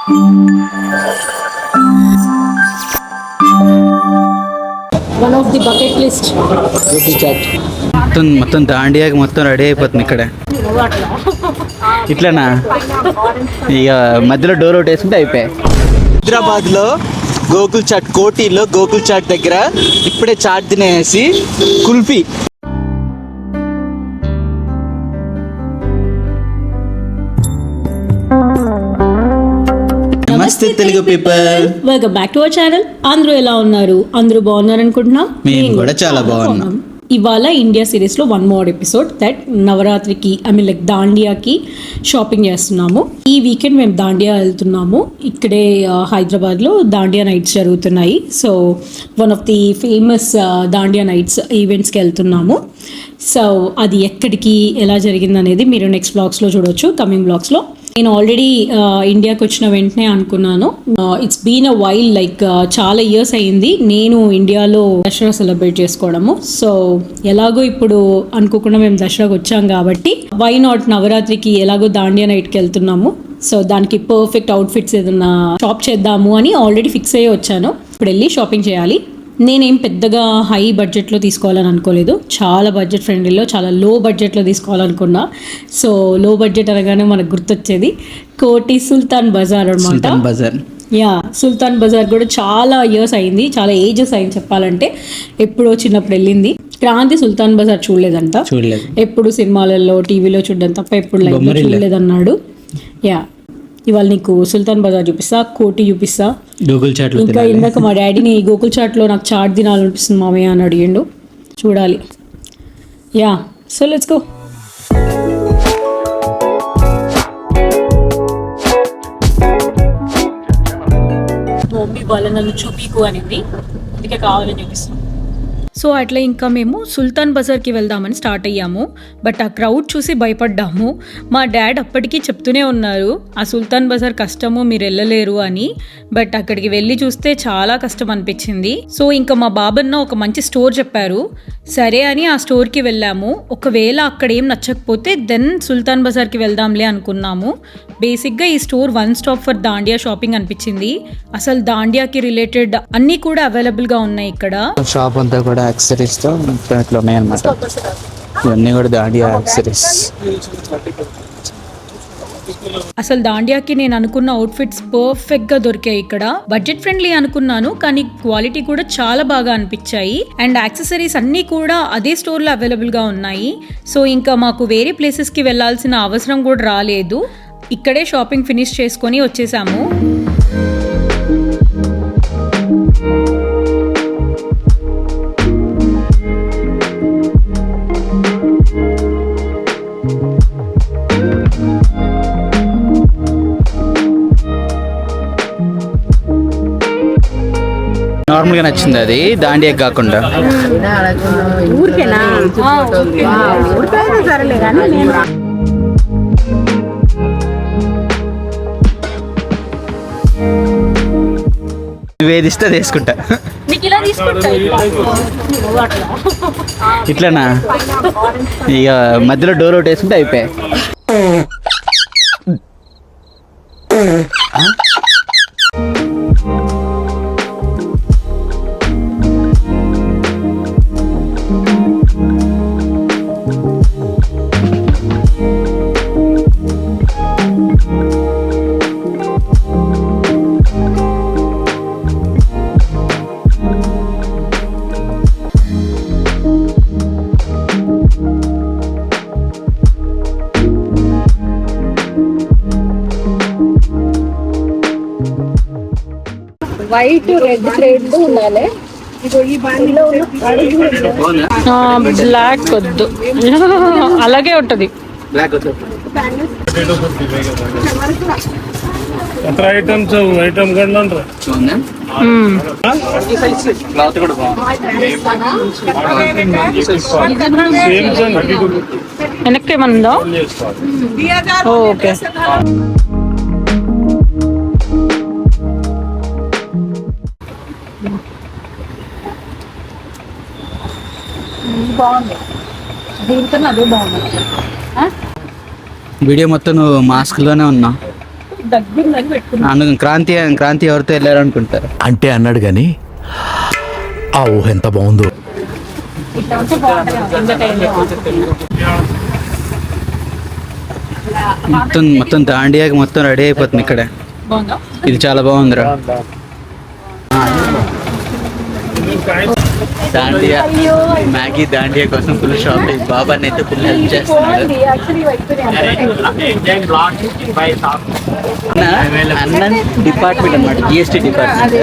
One of the bucket list మొత్తం దాండియాకి మొత్తం ready అయిపోతుంది ఇక్కడ. ఇట్లనా ఇక మధ్యలో డోర్ అవుట్ వేసుకుంటే అయిపోయాయి. హైదరాబాద్లో గోకుల్ చాట్, కోటిలో గోకుల్ చాట్ దగ్గర ఇప్పుడే చాట్ తినేసి కుల్ఫీ. నమస్తే Telugu people, welcome back to our channel. అందరూ ఎలా ఉన్నారు? అందరూ బాగున్నారు అనుకుంటున్నాం. మేము కూడా చాలా బాగున్నాం. ఇవాళ ఇండియా సిరీస్లో వన్ మోర్ ఎపిసోడ్ దట్ నవరాత్రికి లైక్ దాండియాకి షాపింగ్ చేస్తున్నాము. ఈ వీకెండ్ మేము దాండియా వెళ్తున్నాము. ఇక్కడే హైదరాబాద్లో దాండియా నైట్స్ జరుగుతున్నాయి. So one of the famous dandiya nights ఈవెంట్స్కి వెళ్తున్నాము. సో అది ఎక్కడికి ఎలా జరిగింది అనేది మీరు నెక్స్ట్ బ్లాగ్స్లో చూడవచ్చు, కమింగ్ బ్లాగ్స్లో. నేను ఆల్రెడీ ఇండియాకి వచ్చిన వెంటనే అనుకున్నాను, it's been a while, like చాలా ఇయర్స్ అయ్యింది నేను ఇండియాలో దసరా సెలబ్రేట్ చేసుకోవడము. సో ఎలాగో ఇప్పుడు అనుకోకుండా మేము దసరాకి వచ్చాం కాబట్టి వై నాట్ నవరాత్రికి ఎలాగో దాండియా నైట్కి వెళ్తున్నాము. సో దానికి పర్ఫెక్ట్ అవుట్ఫిట్స్ ఏదన్నా షాప్ చేద్దాము అని ఆల్రెడీ ఫిక్స్ అయ్యి వచ్చాను. ఇప్పుడు వెళ్ళి షాపింగ్ చేయాలి. నేనేం పెద్దగా హై బడ్జెట్లో తీసుకోవాలని అనుకోలేదు, చాలా బడ్జెట్ ఫ్రెండ్లీలో చాలా లో బడ్జెట్లో తీసుకోవాలనుకున్నా. సో లో బడ్జెట్ అనగానే మనకు గుర్తొచ్చేది కోటి సుల్తాన్ బజార్ అనమాట. యా, సుల్తాన్ బజార్ కూడా చాలా ఇయర్స్ అయింది, చాలా ఏజెస్ అయింది చెప్పాలంటే. ఎప్పుడో చిన్నప్పుడు వెళ్ళింది. క్రాంతి సుల్తాన్ బజార్ చూడలేదంట, ఎప్పుడు సినిమాలలో టీవీలో చూడడం తప్ప ఎప్పుడు లైఫ్ చూడలేదన్నాడు. యా, ఇవాళ నీకు సుల్తాన్ బజార్ చూపిస్తా, కోటి చూపిస్తా, గూగుల్ చాట్. ఇంకా ఇందాక మా డాడీని గోకుల్ చాట్లో నాకు చాట్ తినాలనిపిస్తుంది మామయ్య అని అడిగిండు. చూడాలి. Yeah, so let's go. Mummy వాళ్ళ నన్ను చూపికు అనింది, అందుకే కావాలని చూపిస్తాను. సో అట్లా ఇంకా మేము సుల్తాన్ బజార్కి వెళ్దామని స్టార్ట్ అయ్యాము. బట్ ఆ క్రౌడ్ చూసి భయపడ్డాము. మా డాడ్ అప్పటికీ చెప్తూనే ఉన్నారు, ఆ సుల్తాన్ బజార్ కష్టము, మీరు వెళ్ళలేరు అని. బట్ అక్కడికి వెళ్ళి చూస్తే చాలా కష్టం అనిపించింది. సో ఇంకా మా బాబన్న ఒక మంచి స్టోర్ చెప్పారు, సరే అని ఆ స్టోర్కి వెళ్ళాము. ఒకవేళ అక్కడ ఏం నచ్చకపోతే దెన్ సుల్తాన్ బజార్కి వెళ్దాంలే అనుకున్నాము. బేసిక్గా ఈ store one stop for Dandiya shopping అనిపించింది. అసలు దాండియాకి రిలేటెడ్ అన్నీ కూడా అవైలబుల్గా ఉన్నాయి ఇక్కడ. షాప్ అంతా కూడా యాక్సెసరీస్ తో ఇట్లా ఉన్నాయన్నమాట. ఇవన్నీ కూడా దాండియా యాక్సెసరీస్. అసలు దాండియాకి నేను అనుకున్న అవుట్ఫిట్స్ పర్ఫెక్ట్ గా దొరికాయి ఇక్కడ. బడ్జెట్ ఫ్రెండ్లీ అనుకున్నాను, కానీ క్వాలిటీ కూడా చాలా బాగా అనిపించాయి. అండ్ యాక్సెసరీస్ అన్నీ కూడా అదే స్టోర్ లో అవైలబుల్ గా ఉన్నాయి. సో ఇంకా మాకు వేరే ప్లేసెస్ కి వెళ్లాల్సిన అవసరం కూడా రాలేదు. ఇక్కడే షాపింగ్ ఫినిష్ చేసుకొని వచ్చేసాము. నార్మల్ గా నచ్చింది అది, దాండియా కాకుండా. వేధిస్తే తీసుకుంటా. ఇట్లనా ఇక మధ్యలో డోర్ అవుట్ వేసుకుంటే అయిపోయాయి. వైట్ రెడ్ థ్రెడ్ ఉండాలి. బ్లాక్ వద్దు, అలాగే ఉంటది. వెనక్కి ఏమన్నా ఓకే. బాగుంది, దీంతో అదే బాగుంది. వీడియో మొత్తం నువ్వు మాస్క్ లోనే ఉన్నావు. దగ్గర పెట్టుకున్నాను. అందుకు క్రాంతి ఎవరితో వెళ్ళారు అనుకుంటారు. అంటే అన్నాడు కానీ ఆ ఊహ ఎంత బాగుందో. ఇట్లా ఉంటే బాగుంటుంది. మొత్తం దాండియాకి మొత్తం రెడీ అయిపోతుంది ఇక్కడే. బాగుందా? ఇది చాలా బాగుందిరా. దాండియా మ్యాగీ దాండియా కోసం ఫుల్ షాపింగ్. బాబాని అయితే ఫుల్ హెల్ప్ చేస్తున్నాడు. అన్న డిపార్ట్మెంట్ అన్నమాట, జిఎస్టీ డిపార్ట్మెంట్.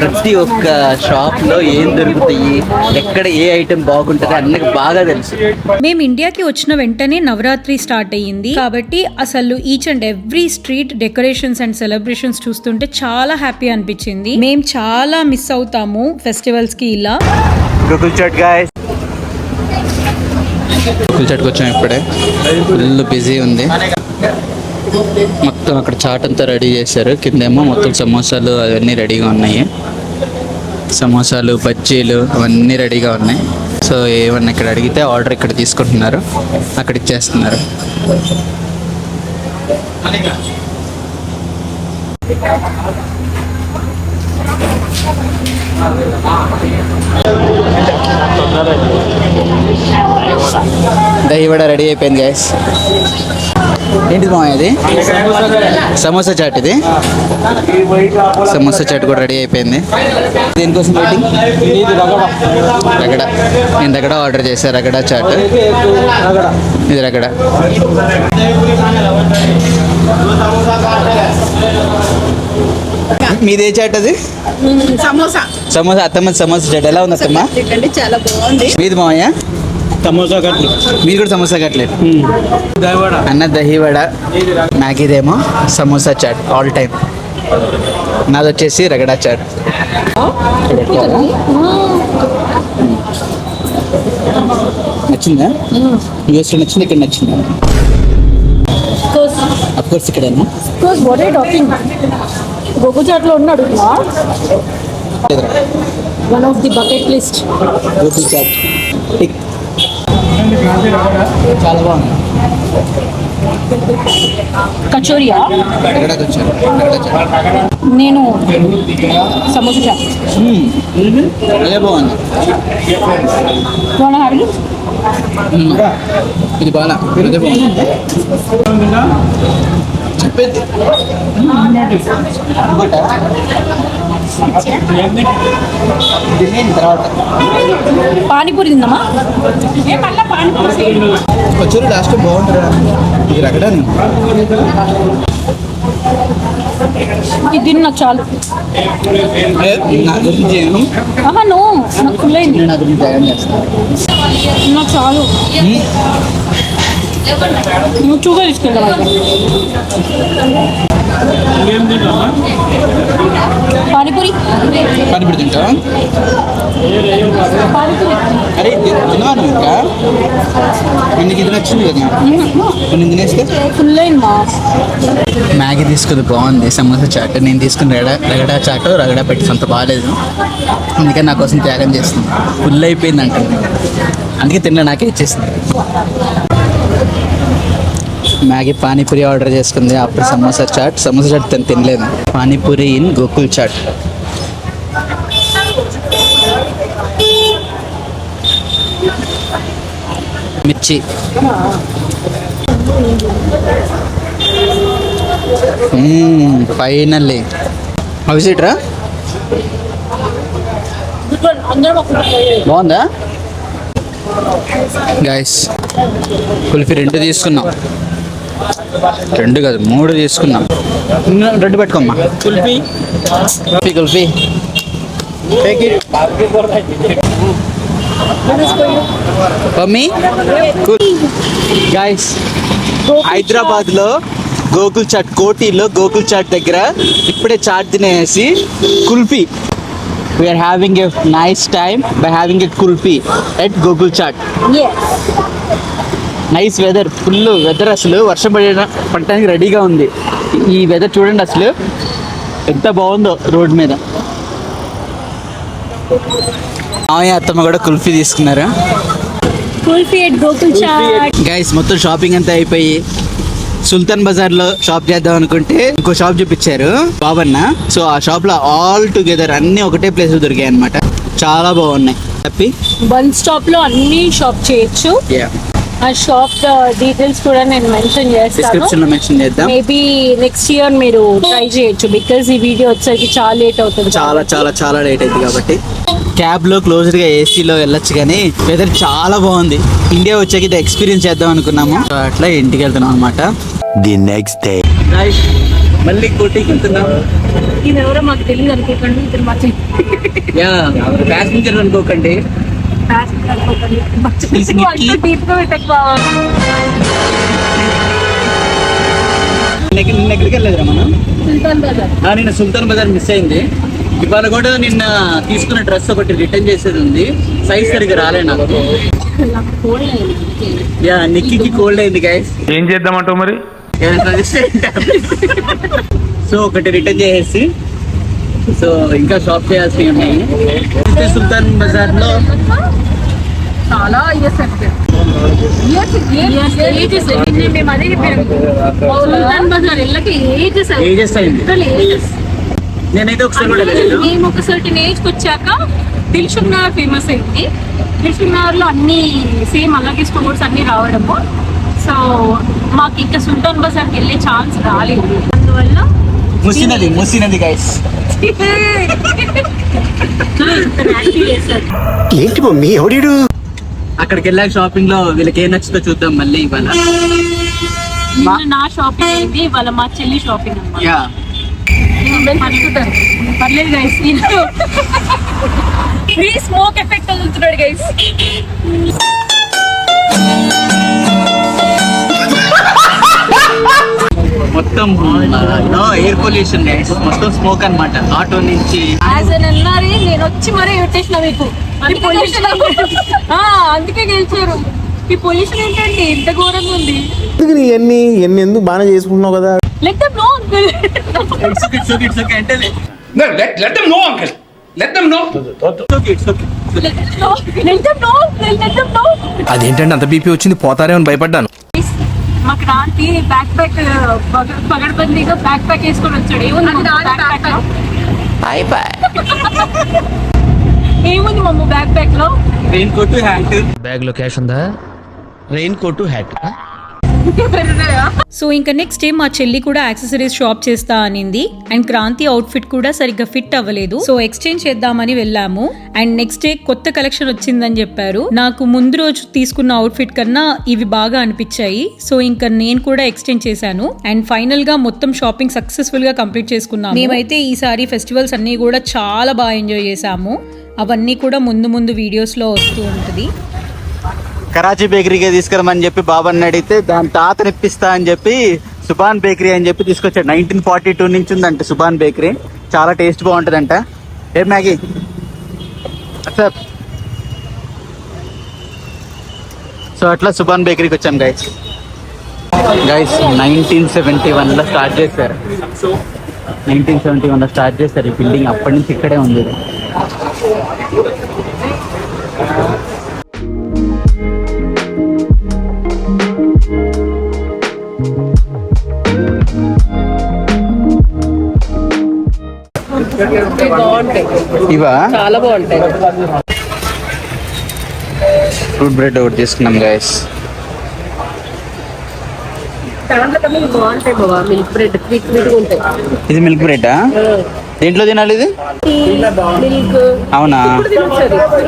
ప్రతి ఒక్క షాప్ లో ఏం దొరుకుతాయి, ఎక్కడ ఏ ఐటెం బాగుంటుంది అన్నకి బాగా తెలుసు. మేము ఇండియాకి వచ్చిన వెంటనే నవరాత్రి స్టార్ట్ అయ్యింది కాబట్టి అసలు each and every street decorations and celebrations చూస్తుంటే చాలా హ్యాపీ అనిపించింది. మేము చాలా మిస్ అవుతాము ఫెస్టివల్స్ కి ఇలా. గూగుల్ చాట్ గాయ్స్, గూగుల్ చాట్కి వచ్చాం ఇప్పుడే. ఫుల్ బిజీ ఉంది. మొత్తం అక్కడ చాట్ అంతా రెడీ చేశారు. కిందేమో మొత్తం సమోసాలు అవన్నీ రెడీగా ఉన్నాయి. సమోసాలు, బజ్జీలు అవన్నీ రెడీగా ఉన్నాయి. సో ఏమన్నా ఇక్కడ అడిగితే ఆర్డర్ ఇక్కడ తీసుకుంటున్నారు, అక్కడ ఇచ్చేస్తున్నారు. దహి వడ రెడీ అయిపోయింది గైస్. ఏంటిది మా ఇది? సమోసా చాట్. ఇది సమోసా చాట్ కూడా రెడీ అయిపోయింది. దేనికోసం వెయిటింగ్? రగడ. నేను రగడ ఆర్డర్ చేశాను, రగడ చాట్. ఇది రగడ. మీదే చాట్ అది? సమోసా సమోసా. అత్తమ్మ సమోసా చాట్ ఎలా ఉంది అత్తమ్మ? చాలా బాగుంది. మీది మామయ్య? సమోసా కట్లెట్. మీరు కూడా సమోసా కట్లెట్. అన్న దహి వడ, మ్యాగీదేమో సమోసా చాట్ ఆల్ టైమ్. నాది వచ్చేసి రగడా చాట్. నచ్చిందా? యూఎస్లో నచ్చింది, ఇక్కడ నచ్చిందా? అఫ్ కోర్స్ ఇక్కడేనా? గోగు చాట్లో ఉన్నాడు one of the bucket list. Google chaat tick. చాలా బాగుంది. కచోరియా. రగడాకి వచ్చాను, రగడా చాట్. నేను సమోసా చాట్. అదే బాగుంది. ఇది బాగా అదే బాగుంది. చెప్పేది తర్వాత పానీపూరి తిందామా? వచ్చారు లాస్ట్ బాగుంటుందా? ఇది రగడాని. ఇది తిని నాకు చాలు. నా గురించి ఆహా నో, నాకు ఫుల్ అయింది. నా గురించి త్యాగం చేస్తాను. నాకు చాలు. నువ్వు చూగా తీసుకెళ్తావా? పానీపూరి. పానీపూరి తింటావా? అరే తినవా నువ్వు ఇంకా? నీకు ఇది నచ్చింది కదా, నేను తినేస్తే. ఫుల్ అయింది మా. మ్యాగీ తీసుకుంది బాగుంది. సమోసా చాట్ నేను తీసుకుని రగడా చాట్. రగడా పెట్టి అంత బాగాలేదు, అందుకని నా కోసం త్యాగం చేస్తుంది. ఫుల్ అయిపోయింది అంటుంది, అందుకే తిన్నా, నాకే ఇచ్చేసింది. మ్యాగీ పానీపూరి ఆర్డర్ చేసుకుంది. అప్పుడు సమోసా చాట్. సమోసా చాట్ తినలేదు. Panipuri in Gokul chat. Mirchi. Finally విజిట్రా. బాగుందా గైస్? కుల్ఫీ 2 తీసుకున్నాం. 2 కాదు 3 తీసుకున్నాం. 2 పెట్టుకోమ్మా. కుల్ఫీ కుల్ఫీ మమ్మీ. గైస్, హైదరాబాద్లో గోకుల్ చాట్, కోటిలో గోకుల్ చాట్ దగ్గర ఇప్పుడే చాట్ తినేసి kulfi. We're having a nice time by having a kulfi at Gokul chat. Nice weather, full weather. అసలు వర్షం పడటానికి రెడీగా ఉంది. ఈ వెదర్ చూడండి అసలు ఎంత బాగుందో రోడ్ మీద. మామయ్య అత్తమ్మ కూడా కుల్ఫీ తీసుకున్నారు. Kulfi at Gokul chat. Guys మొత్తం షాపింగ్ అంతా అయిపోయి సుల్తాన్ బజార్ లో షాప్ చేద్దాం అనుకుంటే ఇంకో షాప్ చూపించారు బాబన్న. సో ఆ షాప్ లో ఆల్ టుగెదర్ అన్ని ఒకటే ప్లేస్ దొరికాయి అన్నమాట. చాలా బాగున్నాయి. హ్యాపీ వన్ స్టాప్ లో అన్ని షాప్ చేయొచ్చు. ఆ షాప్ డీటెయిల్స్ కూడా నేను మెన్షన్ చేస్తాను, డిస్క్రిప్షన్ లో మెన్షన్ చేద్దాం. మేబీ నెక్స్ట్ ఇయర్ మీరు ట్రై చేయొచ్చు, బికాస్ ఈ వీడియో వచ్చేసరికి చాలా లేట్ అవుతుంది. చాలా చాలా చాలా లేట్ అయింది కాబట్టి క్యాబ్ లో క్లోజ్డ్ గా ఏసీలో వెళ్ళొచ్చు, కానీ వెదర్ చాలా బాగుంది. ఇండియా వచ్చాక ఇది ఎక్స్పీరియన్స్ చేద్దాం అనుకున్నాము. సో అట్లా ఇంటికి వెళ్తున్నాం అనమాట. The next day. మళ్ళీ కోటికి వెళ్తున్నాం. ఇది ఎవరో మాకు తెలియదు అనుకోకండి, ఇతను మా ప్యాసింజర్ అనుకోకండి. నిన్న ఎక్కడికి వెళ్ళలేదురా మనం? నిన్న సుల్తాన్ బజార్ మిస్ అయింది. ఇవాళ కూడా నిన్న తీసుకున్న డ్రెస్ ఒకటి రిటర్న్ చేసేది ఉంది, సైజ్ సరిగ్గా రాలే నాకు. నిక్కీకి కోల్డ్ అయింది గైస్. ఏం చేద్దామంటావు మరి? సో ఒకటి రిటర్న్ చేసేసి, సో ఇంకా షాప్ చేయాల్సి ఉన్నాయి. సుల్తాన్ బజార్ లో చాలా ఇయర్స్ మేము అదే సుల్తాన్ బజార్ ఇళ్ళకి ఏజెస్ అయింది. నేనైతే ఒకసారి కూడా వెళ్ళలేదు. మేము ఒక సర్టెన్ ఏజ్ కి వచ్చాక దిల్సుఖ్ నగర్ ఫేమస్ అయింది. దిల్సుఖ్ నగర్ లో అన్ని సేమ్ అలాగే స్టోర్స్ అన్ని రావడము. సో మాకు ఇంకా సుల్తాన్ బజార్కి వెళ్ళే ఛాన్స్ రాలేదు, అందువల్ల ముసినది గైస్. ఏంటి మమ్మీ ఎవడు? అక్కడికి వెళ్ళాక షాపింగ్ లో వీళ్ళకి ఏం నచ్చుతో చూద్దాం మళ్ళీ ఇవాళ. నిన్న నా షాపింగ్ అయింది, ఇవాళ మా చెల్లి షాపింగ్ అన్నమాట. యా పర్లేదు గైస్, ఫ్రీ స్మోక్ ఎఫెక్ట్ వదులుతున్నాడు గైస్. మొత్తం ఎయిర్ పొల్యూషన్ గైస్, మొత్తం స్మోక్ అన్నమాట. ఆటో నుంచి యాజ్ అన్ ఎన్ఆర్ఐ నేను వచ్చి మరీ ఇన్విటేషన్ మీకు అందుకే గెలిచారు. ఈ పొల్యూషన్ ఏంటండి ఇంత ఘోరంగా ఉంది? ఎన్ని ఎందుకు బాగానే చేసుకుంటున్నావు కదా. Let them know uncle. It's okay అంటే Let them know, uncle. Let them know. it's okay. Let them know. అదేంటంటే అంత బీపీ వచ్చింది పోతారేమో అని భయపడ్డాను. మా క్రాంతి బ్యాక్ ప్యాక్ పగడబందీగా బ్యాక్ ప్యాక్ వేసుకొని వచ్చాడు. ఏముంది మమ్మ బ్యాక్ ప్యాక్ లో? Raincoat, hat. బ్యాగ్ లో క్యాష్ ఉందా? Raincoat, hat. సో ఇంకా నెక్స్ట్ డే మా చెల్లి కూడా యాక్సెసరీస్ షాప్ చేస్తా అనింది, అండ్ క్రాంతి అవుట్ఫిట్ కూడా సరిగ్గా ఫిట్ అవ్వలేదు. సో ఎక్స్చేంజ్ చేద్దామని వెళ్ళాము, అండ్ నెక్స్ట్ డే కొత్త కలెక్షన్ వచ్చిందని చెప్పారు. నాకు ముందు రోజు తీసుకున్న అవుట్ఫిట్ కన్నా ఇవి బాగా అనిపించాయి. సో ఇంకా నేను కూడా ఎక్స్చేంజ్ చేశాను, అండ్ ఫైనల్ గా మొత్తం షాపింగ్ సక్సెస్ఫుల్ గా కంప్లీట్ చేసుకున్నాము. మేమైతే ఈసారి ఫెస్టివల్స్ అన్ని కూడా చాలా బాగా ఎంజాయ్ చేసాము. అవన్నీ కూడా ముందు వీడియోస్ లో వస్తూ ఉంటుంది. కరాచీ బేకరీకే తీసుకురమని చెప్పి బాబాని అడిగితే దాని తాతని ఇప్పిస్తా అని చెప్పి సుబాన్ బేకరీ అని చెప్పి తీసుకొచ్చాడు. 1942 నుంచి ఉందంట సుబాన్ బేకరీ. చాలా టేస్ట్ బాగుంటుందంట. ఏం మ్యాగీ సార్. సో అట్లా సుబాన్ బేకరీకి వచ్చాం గైస్. 1971 లో స్టార్ట్ చేశారు. 1971 లో స్టార్ట్ చేశారు ఈ బిల్డింగ్. అప్పటి నుంచి ఇక్కడే ఉంది. ఇవా చాలా బాగుంటాయి. ఫ్రూట్ బ్రెడ్ ఒకటి తీసుకున్నాం గైస్. దాంట్లో కన్నా ఇవి బాగుంటాయి బాబా. మిల్క్ బ్రెడ్ క్విక్ ఉంటాయి. ఇది మిల్క్ బ్రెడ్. దేంట్లో తినాలి ఇది? మిల్క్. అవునా?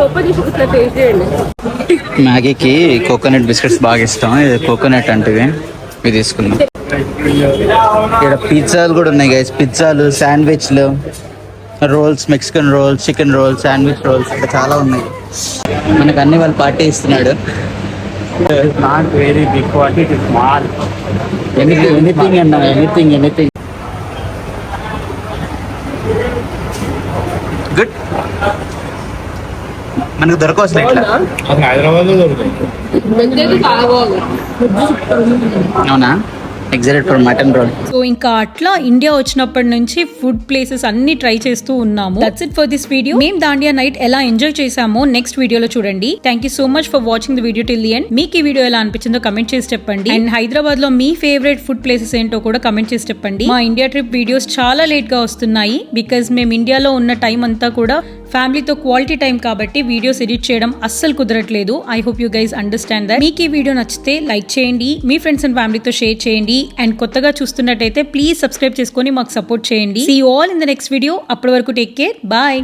ఓపెన్ చేసి ఇట్లా టేస్ట్ చేయండి. మ్యాగీకి కోకోనట్ బిస్కెట్స్ బాగా ఇష్టం. ఇది కోకోనట్ అంటే ఇవి తీసుకున్నాం. ఇక్కడ పిజ్జాలు కూడా ఉన్నాయి గైస్. పిజ్జాలు, శాండ్విచ్లు, rolls, Mexican rolls, chicken rolls, sandwich rolls, ఇక్కడ చాలా ఉన్నాయి. మనకు అన్ని వాళ్ళు పార్టీ ఇస్తున్నాడు. Not very big quantity, small. Anything అన్నా, ఎనీథింగ్. గుడ్. మనకు దొరకవసలు ఇట్లా. అది హైదరాబాద్ లో దొరుకుతాయి. చాలా బాగుంది. అవునా? Excited for mutton roll. So ఇంకా అట్లా ఇండియా వచ్చినప్పటి నుంచి ఫుడ్ ప్లేసెస్ అన్ని ట్రై చేస్తూ ఉన్నాము. That's it for this video. మేము దాండియా నైట్ ఎలా ఎంజాయ్ చేసామో నెక్స్ట్ వీడియోలో చూడండి. Thank you so much for watching the video till the end. మీకు ఈ వీడియో ఎలా అనిపించిందో కమెంట్ చేసి చెప్పండి. అండ్ హైదరాబాద్ లో మీ ఫేవరెట్ ఫుడ్ ప్లేసెస్ ఏంటో కూడా కమెంట్ చేసి చెప్పండి. మా ఇండియా ట్రిప్ వీడియోస్ చాలా లేట్ గా వస్తున్నాయి బికాజ్ మేము ఇండియాలో ఉన్న టైం అంతా కూడా ఫ్యామిలీతో క్వాలిటీ టైం కాబట్టి వీడియోస్ ఎడిట్ చేయడం అస్సలు కుదరట్లేదు. I hope you guys understand that. మీకు ఈ వీడియో నచ్చితే లైక్ చేయండి, మీ ఫ్రెండ్స్ అండ్ ఫ్యామిలీతో షేర్ చేయండి. అండ్ కొత్తగా చూస్తున్నట్టయితే ప్లీజ్ సబ్స్క్రైబ్ చేసుకొని మాకు సపోర్ట్ చేయండి. See you all in the next video. అప్పటి వరకు టేక్ కేర్. బాయ్.